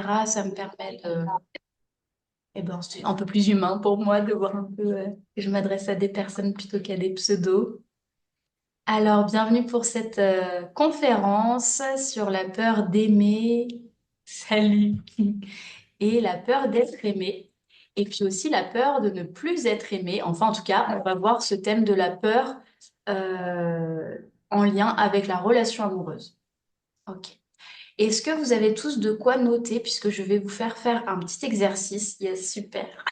caméra, ça me permet de... Eh ben, c'est un peu plus humain pour moi de voir un peu que je m'adresse à des personnes plutôt qu'à des pseudos. Alors, bienvenue pour cette conférence sur la peur d'aimer, salut, et la peur d'être aimé, et puis aussi la peur de ne plus être aimé. Enfin, en tout cas, on va voir ce thème de la peur euh, en lien avec la relation amoureuse. Ok. Est-ce que vous avez tous de quoi noter, puisque je vais vous faire faire un petit exercice. Yes, super.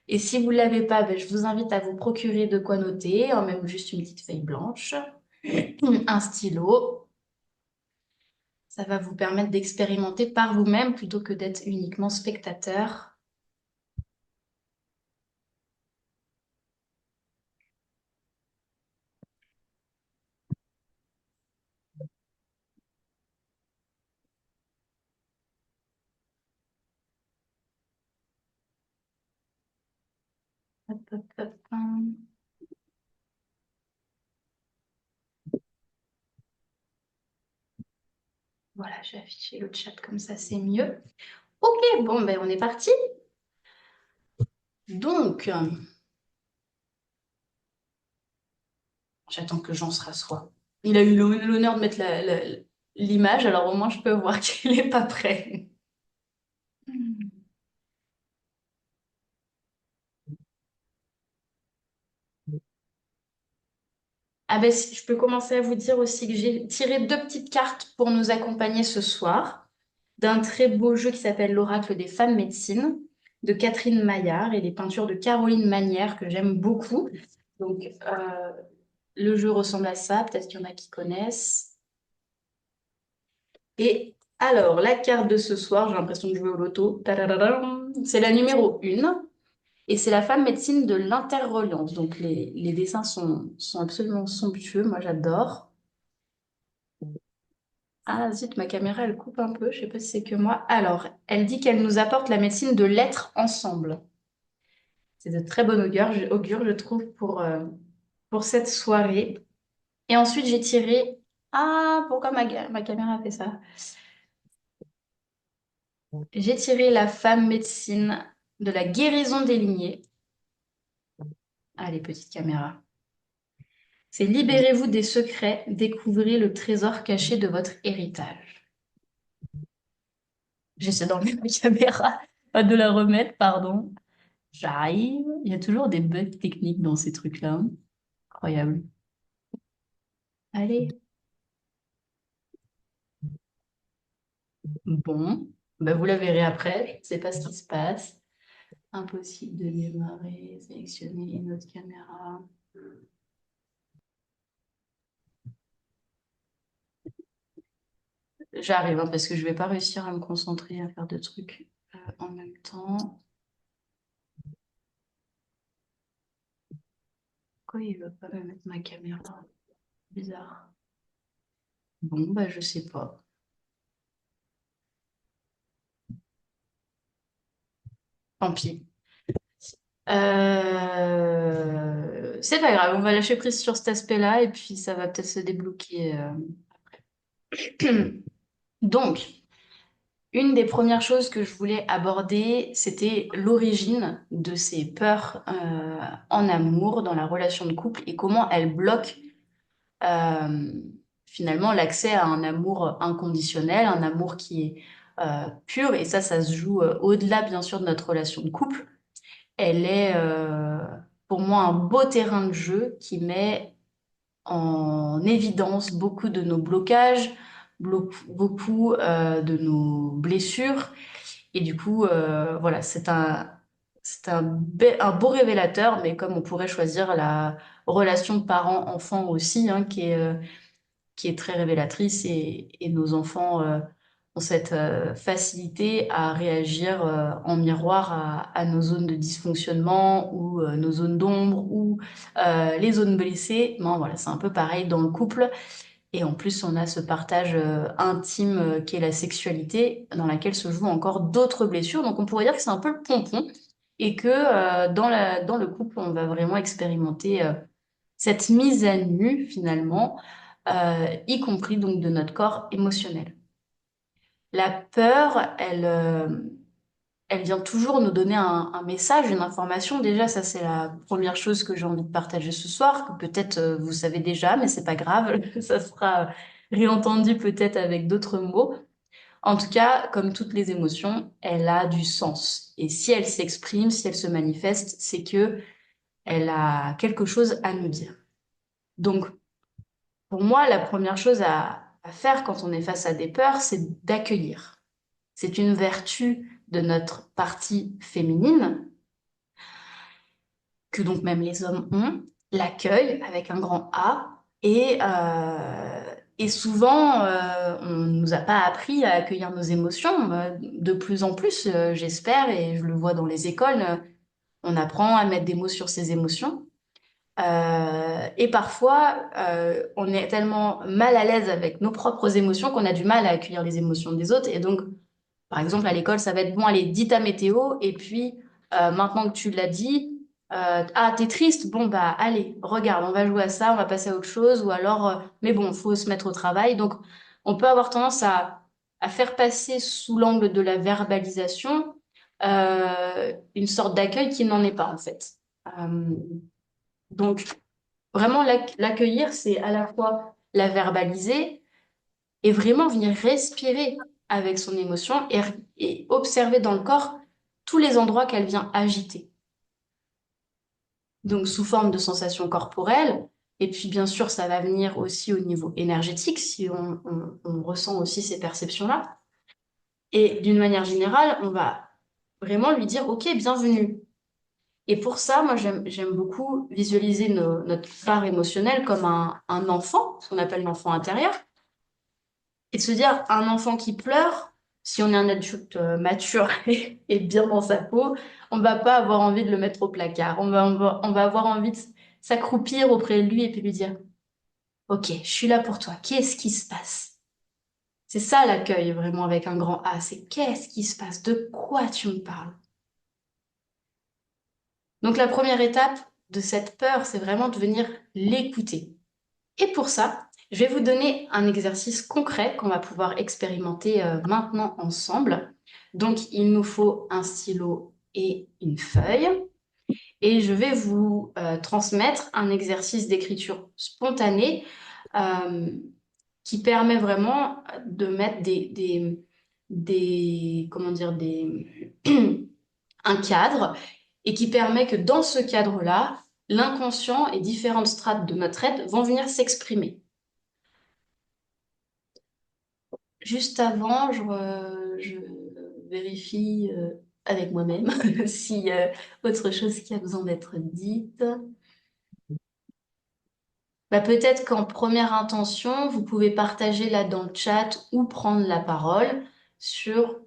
Et si vous ne l'avez pas, ben, je vous invite à vous procurer de quoi noter, hein, même juste une petite feuille blanche, un stylo. Ça va vous permettre d'expérimenter par vous-même plutôt que d'être uniquement spectateur. Hop, hop, hop, Voilà, j'ai affiché le chat comme ça, c'est mieux. Ok, bon, ben on est parti. Donc, j'attends que Jean se rassoie. Il a eu l'honneur de mettre l'image, alors au moins je peux voir qu'il n'est pas prêt. Ah ben, si, je peux commencer à vous dire aussi que j'ai tiré deux petites cartes pour nous accompagner ce soir, d'un très beau jeu qui s'appelle l'Oracle des femmes médecines, de Catherine Maillard et les peintures de Caroline Manière que j'aime beaucoup. Donc, le jeu ressemble à ça, peut-être qu'il y en a qui connaissent. Et alors, la carte de ce soir, j'ai l'impression de jouer au loto. Tadadadam. C'est la numéro 1 et c'est la femme médecine de l'interreliance. Donc, les dessins sont absolument somptueux, moi j'adore. Ah zut, ma caméra elle coupe un peu, je sais pas si c'est que moi. Alors, elle dit qu'elle nous apporte la médecine de l'être ensemble. C'est de très bon augure, je trouve, pour cette soirée. Et ensuite, j'ai tiré... Ah, pourquoi ma caméra a fait ça? J'ai tiré la femme médecine de la guérison des lignées. Allez, petite caméra. C'est libérez-vous des secrets, découvrez le trésor caché de votre héritage. J'essaie d'enlever ma caméra, pas de la remettre, pardon. J'arrive. Il y a toujours des bugs techniques dans ces trucs-là. Incroyable. Allez. Bon, ben, vous la verrez après. Je ne sais pas ce qui se passe. Impossible de démarrer, sélectionner une autre caméra. J'arrive, hein, parce que je ne vais pas réussir à me concentrer à faire deux trucs en même temps. Pourquoi il ne veut pas me mettre ma caméra? Bizarre. Bon, bah, je sais pas. Tant pis. C'est pas grave, on va lâcher prise sur cet aspect-là et puis ça va peut-être se débloquer. Donc, une des premières choses que je voulais aborder, c'était l'origine de ces peurs en amour, dans la relation de couple et comment elles bloquent euh, finalement l'accès à un amour inconditionnel, un amour qui est pur. Et ça se joue au-delà, bien sûr, de notre relation de couple. Elle est pour moi un beau terrain de jeu qui met en évidence beaucoup de nos blocages, beaucoup de nos blessures. Et du coup, voilà, c'est un beau révélateur, mais comme on pourrait choisir la relation parent-enfant aussi, hein, qui est très révélatrice et nos enfants ont cette facilité à réagir en miroir à nos zones de dysfonctionnement ou nos zones d'ombre ou les zones blessées. Bon, voilà, c'est un peu pareil dans le couple. Et en plus, on a ce partage intime qu'est la sexualité, dans laquelle se jouent encore d'autres blessures. Donc, on pourrait dire que c'est un peu le pompon et que dans le couple, on va vraiment expérimenter cette mise à nu, finalement, y compris donc de notre corps émotionnel. La peur, elle vient toujours nous donner un message, une information. Déjà, ça, c'est la première chose que j'ai envie de partager ce soir, que peut-être vous savez déjà, mais c'est pas grave. Ça sera réentendu peut-être avec d'autres mots. En tout cas, comme toutes les émotions, elle a du sens. Et si elle s'exprime, si elle se manifeste, c'est que elle a quelque chose à nous dire. Donc, pour moi, la première chose à faire quand on est face à des peurs, c'est d'accueillir. C'est une vertu de notre partie féminine, que donc même les hommes ont, l'accueil avec un grand A. Et souvent, on ne nous a pas appris à accueillir nos émotions. De plus en plus, j'espère, et je le vois dans les écoles, on apprend à mettre des mots sur ses émotions. Et parfois, on est tellement mal à l'aise avec nos propres émotions qu'on a du mal à accueillir les émotions des autres. Et donc, par exemple, à l'école, ça va être bon, allez, dis ta météo, et puis maintenant que tu l'as dit, ah, t'es triste, bon, bah, allez, regarde, on va jouer à ça, on va passer à autre chose, ou alors, mais bon, faut se mettre au travail. Donc, on peut avoir tendance à faire passer sous l'angle de la verbalisation une sorte d'accueil qui n'en est pas, en fait. Euh, donc, vraiment, l'accueillir, c'est à la fois la verbaliser et vraiment venir respirer avec son émotion et observer dans le corps tous les endroits qu'elle vient agiter. Donc, sous forme de sensations corporelles. Et puis, bien sûr, ça va venir aussi au niveau énergétique, si on ressent aussi ces perceptions-là. Et d'une manière générale, on va vraiment lui dire, OK, bienvenue. Et pour ça, moi, j'aime beaucoup visualiser notre part émotionnelle comme un enfant, ce qu'on appelle l'enfant intérieur. Et de se dire, un enfant qui pleure, si on est un adulte mature et bien dans sa peau, on va pas avoir envie de le mettre au placard. On va avoir envie de s'accroupir auprès de lui et puis lui dire, OK, je suis là pour toi. Qu'est-ce qui se passe? C'est ça l'accueil vraiment avec un grand A. C'est qu'est-ce qui se passe? De quoi tu me parles? Donc la première étape de cette peur, c'est vraiment de venir l'écouter. Et pour ça, je vais vous donner un exercice concret qu'on va pouvoir expérimenter maintenant ensemble. Donc, il nous faut un stylo et une feuille. Et je vais vous transmettre un exercice d'écriture spontanée euh, qui permet vraiment de mettre comment dire, un cadre et qui permet que dans ce cadre-là, l'inconscient et différentes strates de notre être vont venir s'exprimer. Juste avant, je vérifie avec moi-même si autre chose qui a besoin d'être dite. Bah, peut-être qu'en première intention, vous pouvez partager là dans le chat ou prendre la parole sur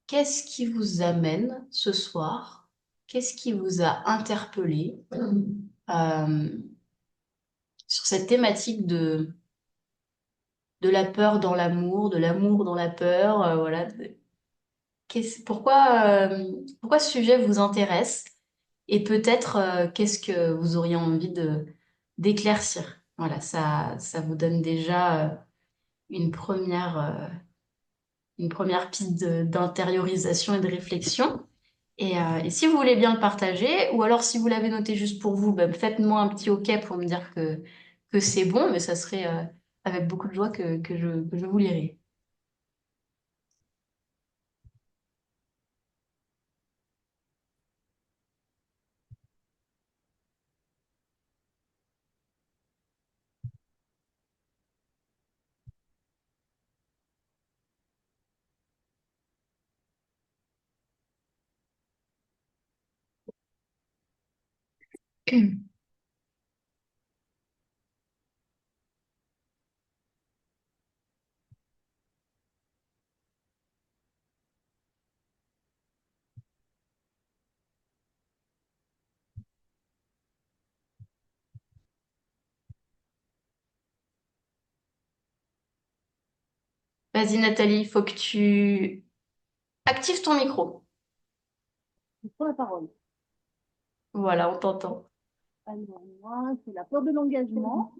qu'est-ce qui vous amène ce soir, qu'est-ce qui vous a interpellé euh, sur cette thématique de la peur dans l'amour, de l'amour dans la peur, voilà. Pourquoi ce sujet vous intéresse et peut-être qu'est-ce que vous auriez envie d'éclaircir. Voilà, ça vous donne déjà une première piste d'intériorisation et de réflexion. Et si vous voulez bien le partager, ou alors si vous l'avez noté juste pour vous, ben, faites-moi un petit OK pour me dire que c'est bon, mais ça serait avec beaucoup de joie que je vous lirai. Vas-y Nathalie, il faut que tu actives ton micro. Je prends la parole. Voilà, on t'entend. Alors, moi, c'est la peur de l'engagement.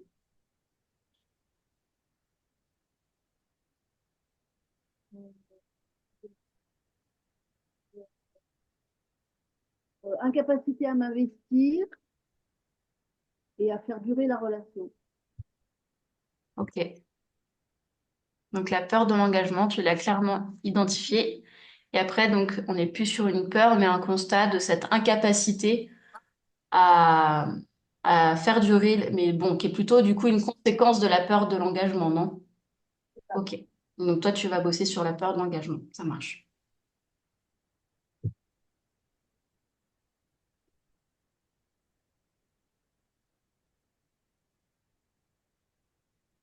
incapacité à m'investir et à faire durer la relation. Ok. Donc la peur de l'engagement, tu l'as clairement identifiée. Et après, donc, on n'est plus sur une peur, mais un constat de cette incapacité à, à faire durer, mais bon, qui est plutôt du coup une conséquence de la peur de l'engagement, non? Ok. Donc toi, tu vas bosser sur la peur de l'engagement. Ça marche.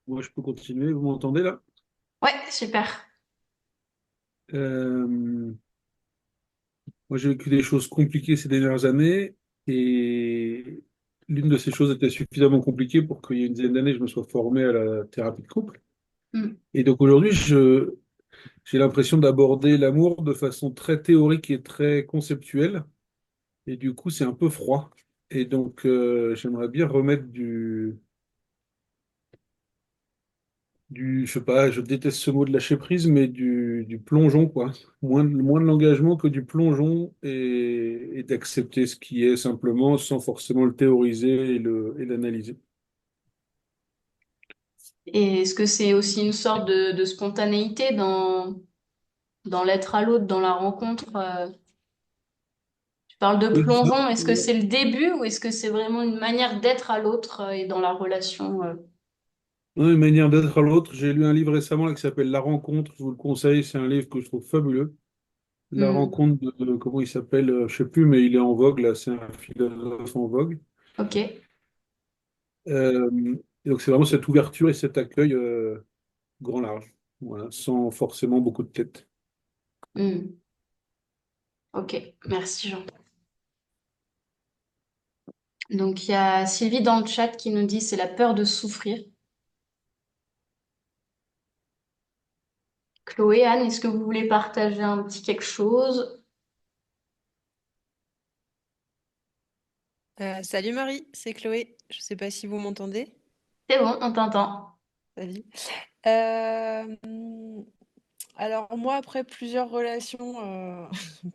Moi, je peux continuer. Vous m'entendez là? Ouais, super. Euh, Moi, j'ai vécu des choses compliquées ces dernières années et l'une de ces choses était suffisamment compliquée pour qu'il y ait une dizaine d'années, je me sois formé à la thérapie de couple. Hmm. Et donc aujourd'hui, j'ai l'impression d'aborder l'amour de façon très théorique et très conceptuelle. Et du coup, c'est un peu froid. Et donc, j'aimerais bien remettre je sais pas, je déteste ce mot de lâcher prise, mais du plongeon, quoi. Moins de l'engagement que du plongeon et d'accepter ce qui est simplement sans forcément le théoriser et l'analyser. Et est-ce que c'est aussi une sorte de spontanéité dans l'être à l'autre, dans la rencontre? Tu parles de Oui, c'est ça. plongeon, est-ce que c'est le début ou est-ce que c'est vraiment une manière d'être à l'autre et dans la relation? Ouais, une manière d'être à l'autre. J'ai lu un livre récemment là, qui s'appelle La Rencontre. Je vous le conseille. C'est un livre que je trouve fabuleux. La Hmm. rencontre comment il s'appelle, je sais plus, mais il est en vogue là. C'est un philosophe en vogue. Ok. Et donc c'est vraiment cette ouverture et cet accueil grand large, voilà, sans forcément beaucoup de tête. Hmm. Ok, merci Jean. Donc il y a Sylvie dans le chat qui nous dit c'est la peur de souffrir. Chloé, Anne, est-ce que vous voulez partager un petit quelque chose? Salut Marie, c'est Chloé. Je sais pas si vous m'entendez. C'est bon, on t'entend. Salut. Euh, hum, alors moi, après plusieurs relations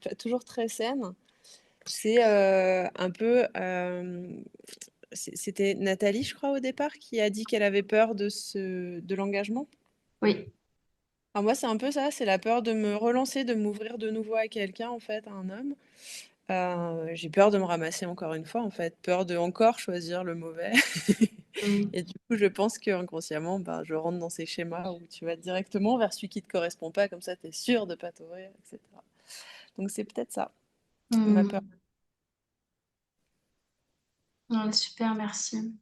pas toujours très saines, c'est un peu... c'était Nathalie, je crois, au départ, qui a dit qu'elle avait peur de l'engagement. Oui. Alors moi, c'est un peu ça, c'est la peur de me relancer, de m'ouvrir de nouveau à quelqu'un, en fait, à un homme. J'ai peur de me ramasser encore une fois, en fait, peur de encore choisir le mauvais. Hmm. Et du coup, je pense qu'inconsciemment, ben, je rentre dans ces schémas où tu vas directement vers celui qui te correspond pas, comme ça, tu es sûr de pas t'ouvrir, etc. Donc, c'est peut-être ça, ma peur. Hmm. Ouais, super, merci.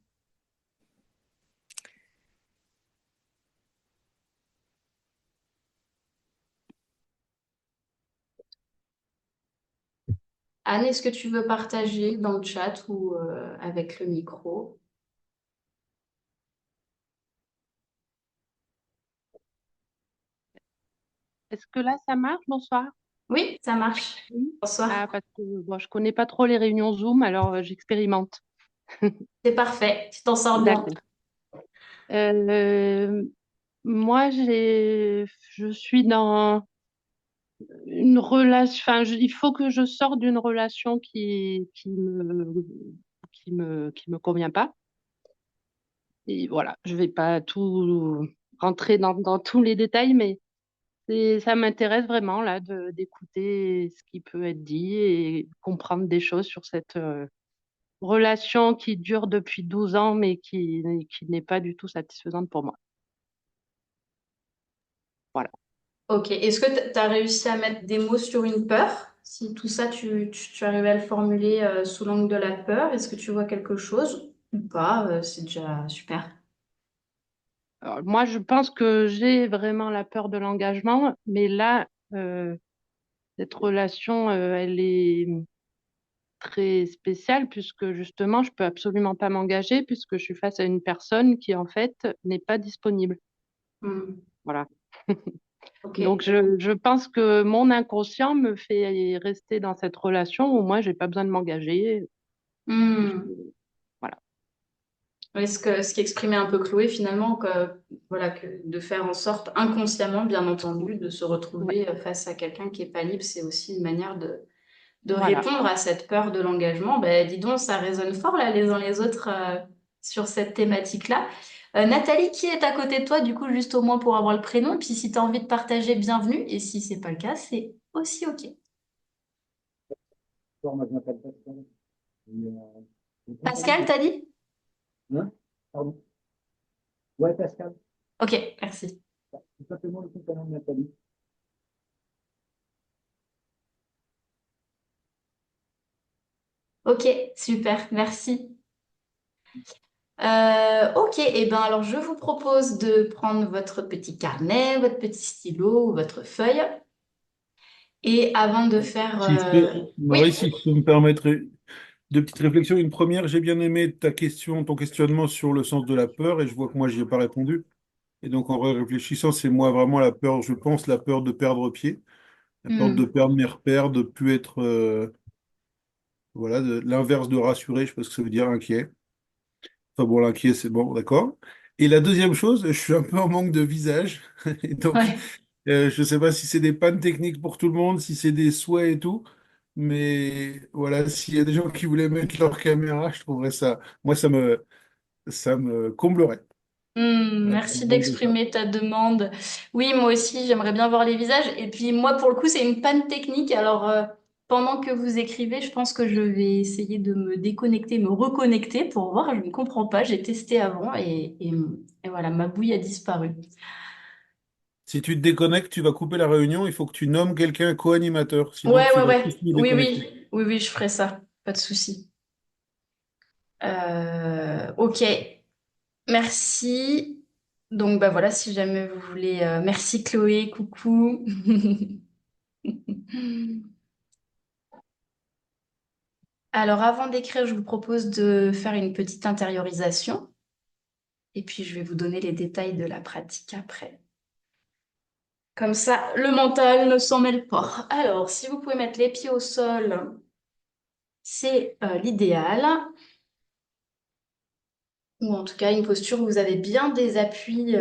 Anne, est-ce que tu veux partager dans le chat ou avec le micro? Est-ce que là, ça marche? Bonsoir. Oui, ça marche. Oui. Bonsoir. Ah, parce que bon, je connais pas trop les réunions Zoom, alors j'expérimente. C'est parfait, tu t'en sors bien. D'accord. Euh, moi, je suis dans une relation. Enfin, il faut que je sorte d'une relation qui me convient pas. Et voilà, je vais pas tout rentrer dans tous les détails, mais ça m'intéresse vraiment là d'écouter ce qui peut être dit et comprendre des choses sur cette relation qui dure depuis 12 ans, mais qui n'est pas du tout satisfaisante pour moi. Voilà. Ok, est-ce que tu as réussi à mettre des mots sur une peur? Si tout ça, tu arrives à le formuler sous l'angle de la peur, est-ce que tu vois quelque chose ou pas? C'est déjà super. Alors, moi, je pense que j'ai vraiment la peur de l'engagement, mais là, cette relation, elle est très spéciale puisque justement, je peux absolument pas m'engager puisque je suis face à une personne qui, en fait, n'est pas disponible. Hmm. Voilà. Ok. Donc, je pense que mon inconscient me fait rester dans cette relation où moi, j'ai pas besoin de m'engager. Hmm. Je- Voilà. Oui, ce qui exprimait un peu Chloé finalement, voilà, de faire en sorte inconsciemment, bien entendu, de se Ouais. retrouver face à quelqu'un qui est pas libre, c'est aussi une manière de Voilà. répondre à cette peur de l'engagement. Ben, dis donc, ça résonne fort là les uns les autres sur cette thématique-là. Nathalie, qui est à côté de toi, du coup, juste au moins pour avoir le prénom. Puis si tu as envie de partager, bienvenue. Et si c'est pas le cas, c'est aussi OK. Bonjour, moi, je m'appelle Pascal. Je compagnie Pascal, t'as dit? Hein? Pardon. Ouais, Pascal. OK, merci. Tout simplement le compagnon de Nathalie. OK, super, merci. OK, et ben alors je vous propose de prendre votre petit carnet, votre petit stylo ou votre feuille. Et avant de faire... Si je peux, Oui. Marie, si je peux me permettre deux petites réflexions. Une première, j'ai bien aimé ta question, ton questionnement sur le sens de la peur, et je vois que moi, j'y ai pas répondu. Et donc, en réfléchissant, c'est moi vraiment la peur, je pense, la peur de perdre pied, la peur de Hmm. perdre mes repères, de plus être, voilà, l'inverse de rassuré, je sais pas ce que ça veut dire, inquiet. Enfin bon, l'inquiet, c'est bon, d'accord. Et la deuxième chose, je suis un peu en manque de visage. Et donc, Ouais. je ne sais pas si c'est des pannes techniques pour tout le monde, si c'est des souhaits et tout. Mais voilà, s'il y a des gens qui voulaient mettre leur caméra, je trouverais ça. Moi, ça me comblerait. Voilà, ça me Merci manque de ça. d'exprimer ta demande. Oui, moi aussi, j'aimerais bien voir les visages. Et puis moi, pour le coup, c'est une panne technique. Alors, pendant que vous écrivez, je pense que je vais essayer de me déconnecter, me reconnecter pour voir. Je ne comprends pas. J'ai testé avant et voilà, ma bouille a disparu. Si tu te déconnectes, tu vas couper la réunion. Il faut que tu nommes quelqu'un co-animateur. Sinon, Ouais, tu ouais, vas tous ouais. nous Oui, déconnecter. oui. Oui, oui, je ferai ça. Pas de souci. Ok. Merci. Donc, bah voilà, si jamais vous voulez. Merci Chloé, coucou. Alors, avant d'écrire, je vous propose de faire une petite intériorisation. Et puis, je vais vous donner les détails de la pratique après. Comme ça, le mental ne s'en mêle pas. Alors, si vous pouvez mettre les pieds au sol, c'est l'idéal. Ou en tout cas, une posture où vous avez bien des appuis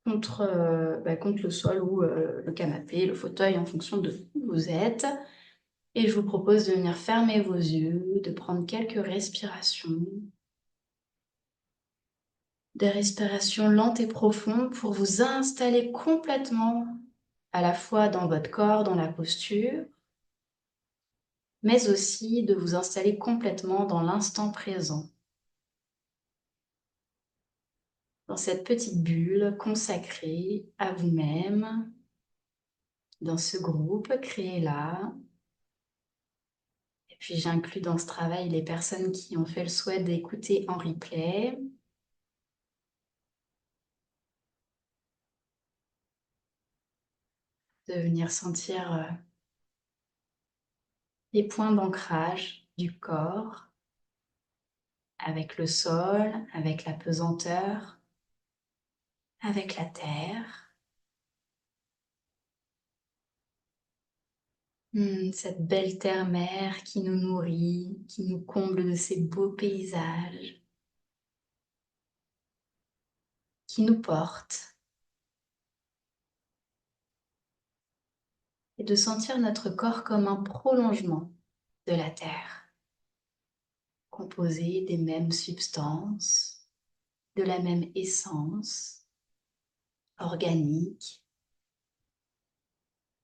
contre le sol ou le canapé, le fauteuil, en fonction de où vous êtes. Et je vous propose de venir fermer vos yeux, de prendre quelques respirations. Des respirations lentes et profondes pour vous installer complètement à la fois dans votre corps, dans la posture, mais aussi de vous installer complètement dans l'instant présent, dans cette petite bulle consacrée à vous-même, dans ce groupe créé là. Et puis j'inclus dans ce travail les personnes qui ont fait le souhait d'écouter en replay. De venir sentir les points d'ancrage du corps avec le sol, avec la pesanteur, avec la terre. Cette belle terre-mère qui nous nourrit, qui nous comble de ses beaux paysages, qui nous porte. Et de sentir notre corps comme un prolongement de la terre, composé des mêmes substances, de la même essence organique.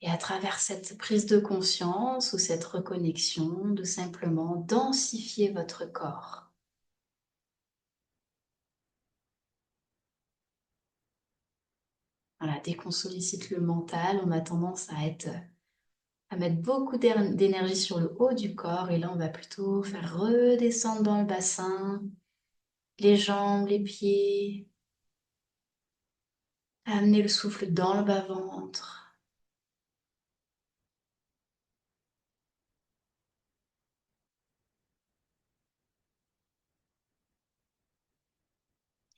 Et à travers cette prise de conscience ou cette reconnexion, de simplement densifier votre corps. Voilà, dès qu'on sollicite le mental, on a tendance à mettre beaucoup d'énergie sur le haut du corps et là, on va plutôt faire redescendre dans le bassin, les jambes, les pieds, amener le souffle dans le bas-ventre.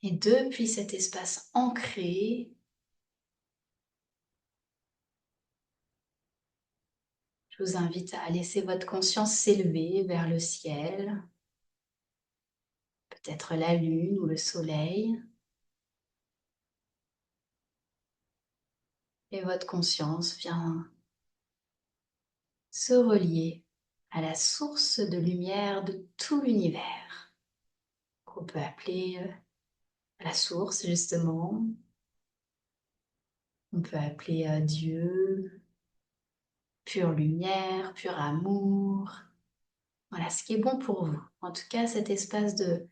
Et depuis cet espace ancré, je vous invite à laisser votre conscience s'élever vers le ciel, peut-être la lune ou le soleil. Et votre conscience vient se relier à la source de lumière de tout l'univers, qu'on peut appeler la source justement, on peut appeler Dieu, pure lumière, pur amour. Voilà, ce qui est bon pour vous. En tout cas, cet espace de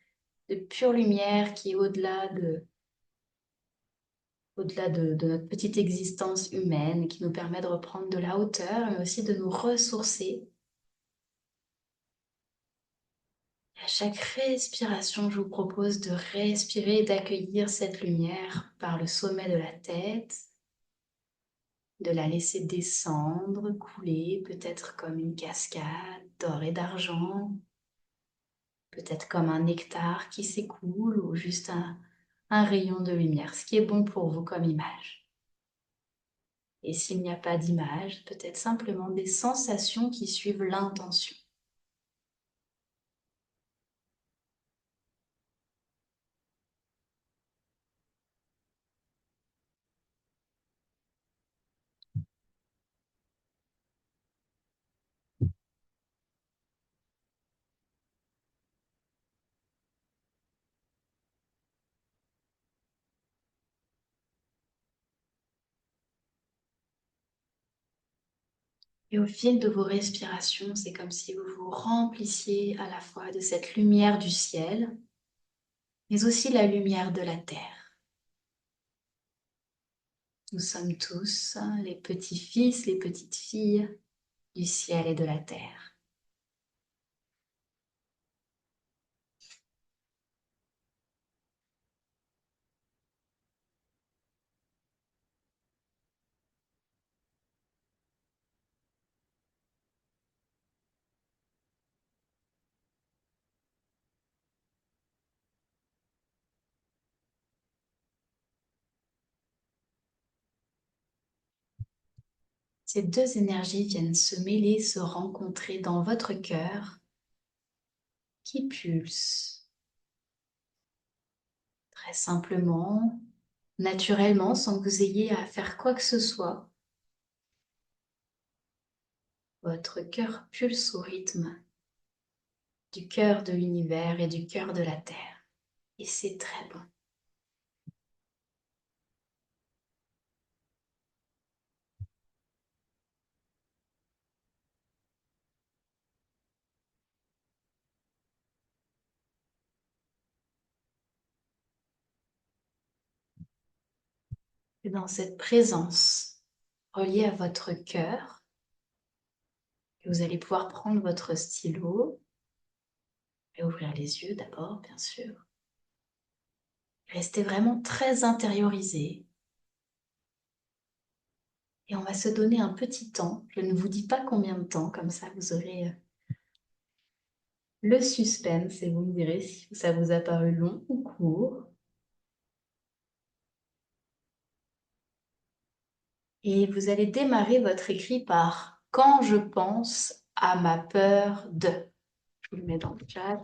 pure lumière qui est au-delà de notre petite existence humaine, qui nous permet de reprendre de la hauteur, mais aussi de nous ressourcer. À chaque respiration, je vous propose de respirer et d'accueillir cette lumière par le sommet de la tête, de la laisser descendre, couler, peut-être comme une cascade d'or et d'argent, peut-être comme un nectar qui s'écoule ou juste un rayon de lumière, ce qui est bon pour vous comme image. Et s'il n'y a pas d'image, peut-être simplement des sensations qui suivent l'intention. Et au fil de vos respirations, c'est comme si vous vous remplissiez à la fois de cette lumière du ciel, mais aussi la lumière de la terre. Nous sommes tous les petits-fils, les petites-filles du ciel et de la terre. Ces deux énergies viennent se mêler, se rencontrer dans votre cœur qui pulse très simplement, naturellement, sans que vous ayez à faire quoi que ce soit. Votre cœur pulse au rythme du cœur de l'univers et du cœur de la terre. Et c'est très bon. Et dans cette présence reliée à votre cœur, vous allez pouvoir prendre votre stylo et ouvrir les yeux d'abord, bien sûr. Restez vraiment très intériorisé. Et on va se donner un petit temps. Je ne vous dis pas combien de temps, comme ça vous aurez le suspense et vous me direz si ça vous a paru long ou court. Et vous allez démarrer votre écrit par «Quand je pense à ma peur de». Je vous le mets dans le chat.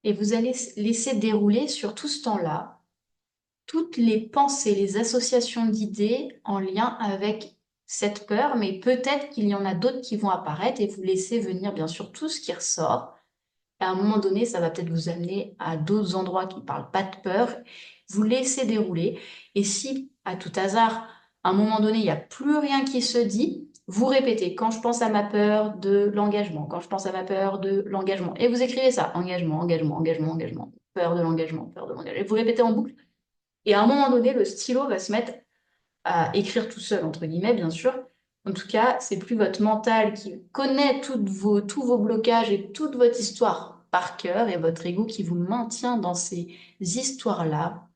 Et vous allez laisser dérouler sur tout ce temps-là toutes les pensées, les associations d'idées en lien avec cette peur, mais peut-être qu'il y en a d'autres qui vont apparaître et vous laissez venir bien sûr tout ce qui ressort. À un moment donné, ça va peut-être vous amener à d'autres endroits qui ne parlent pas de peur. Vous laissez dérouler. Et si, à tout hasard, à un moment donné, il n'y a plus rien qui se dit, vous répétez, quand je pense à ma peur de l'engagement, quand je pense à ma peur de l'engagement. Et vous écrivez ça, engagement, engagement, engagement, engagement, peur de l'engagement, peur de l'engagement. Et vous répétez en boucle. Et à un moment donné, le stylo va se mettre à écrire tout seul, entre guillemets, bien sûr. En tout cas, c'est plus votre mental qui connaît tous vos blocages et toute votre histoire par cœur et votre ego qui vous maintient dans ces histoires-là,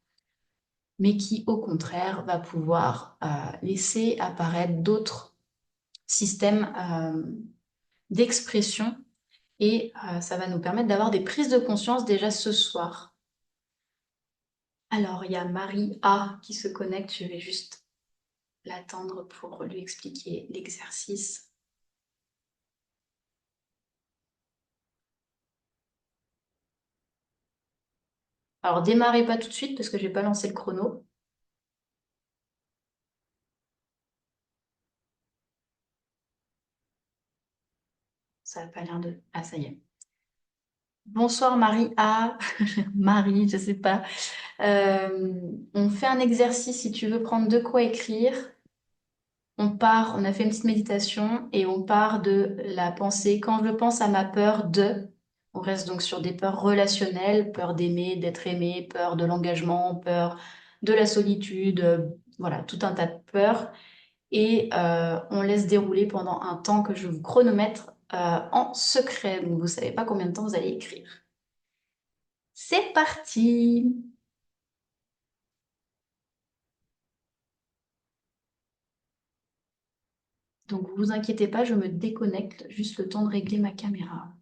mais qui, au contraire, va pouvoir laisser apparaître d'autres systèmes d'expression et ça va nous permettre d'avoir des prises de conscience déjà ce soir. Alors, il y a Marie A qui se connecte, je vais juste l'attendre pour lui expliquer l'exercice. Alors, démarrez pas tout de suite parce que je n'ai pas lancé le chrono. Ça n'a pas l'air de... Ah, ça y est. Bonsoir Marie A. Marie, je sais pas. On fait un exercice si tu veux prendre de quoi écrire. On a fait une petite méditation et on part de la pensée. Quand je pense à ma peur de, on reste donc sur des peurs relationnelles, peur d'aimer, d'être aimé, peur de l'engagement, peur de la solitude, voilà, tout un tas de peurs. Et on laisse dérouler pendant un temps que je vous chronomètre en secret. Donc vous savez pas combien de temps vous allez écrire. C'est parti! Donc, vous inquiétez pas, je me déconnecte juste le temps de régler ma caméra.